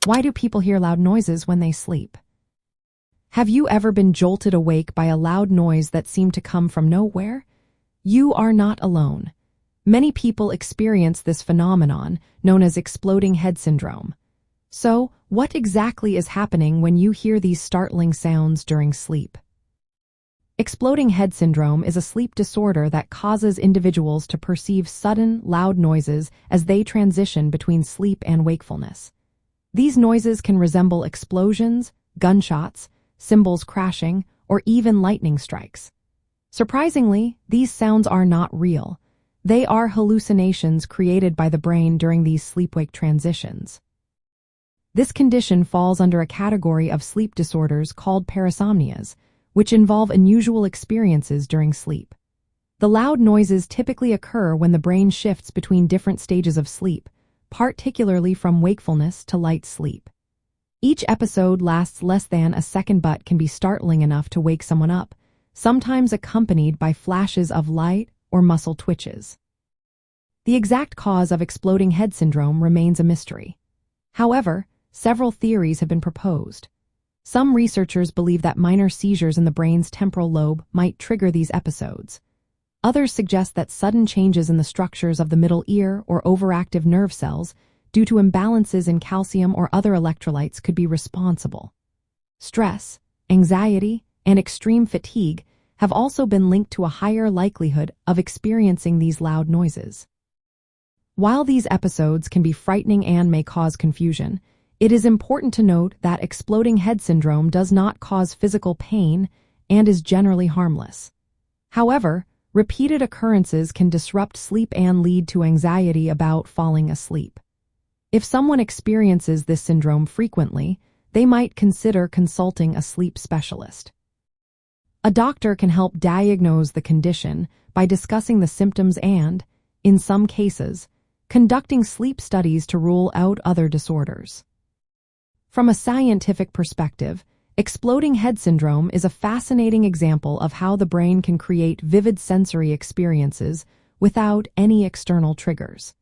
Why do people hear loud noises when they sleep? Have you ever been jolted awake by a loud noise that seemed to come from nowhere? You are not alone. Many people experience this phenomenon, known as exploding head syndrome. So, what exactly is happening when you hear these startling sounds during sleep? Exploding head syndrome is a sleep disorder that causes individuals to perceive sudden, loud noises as they transition between sleep and wakefulness. These noises can resemble explosions, gunshots, cymbals crashing, or even lightning strikes. Surprisingly, these sounds are not real. They are hallucinations created by the brain during these sleep-wake transitions. This condition falls under a category of sleep disorders called parasomnias, which involve unusual experiences during sleep. The loud noises typically occur when the brain shifts between different stages of sleep, particularly from wakefulness to light sleep. Each episode lasts less than a second but can be startling enough to wake someone up, sometimes accompanied by flashes of light or muscle twitches. The exact cause of exploding head syndrome remains a mystery. However, several theories have been proposed. Some researchers believe that minor seizures in the brain's temporal lobe might trigger these episodes. Others suggest that sudden changes in the structures of the middle ear or overactive nerve cells due to imbalances in calcium or other electrolytes could be responsible. Stress, anxiety, and extreme fatigue have also been linked to a higher likelihood of experiencing these loud noises. While these episodes can be frightening and may cause confusion, it is important to note that exploding head syndrome does not cause physical pain and is generally harmless. However, repeated occurrences can disrupt sleep and lead to anxiety about falling asleep. If someone experiences this syndrome frequently, they might consider consulting a sleep specialist. A doctor can help diagnose the condition by discussing the symptoms and, in some cases, conducting sleep studies to rule out other disorders. From a scientific perspective, exploding head syndrome is a fascinating example of how the brain can create vivid sensory experiences without any external triggers.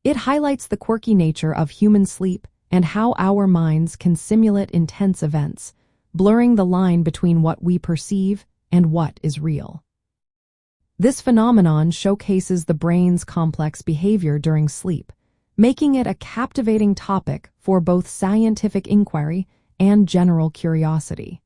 It highlights the quirky nature of human sleep and how our minds can simulate intense events, blurring the line between what we perceive and what is real. This phenomenon showcases the brain's complex behavior during sleep, making it a captivating topic for both scientific inquiry and general curiosity.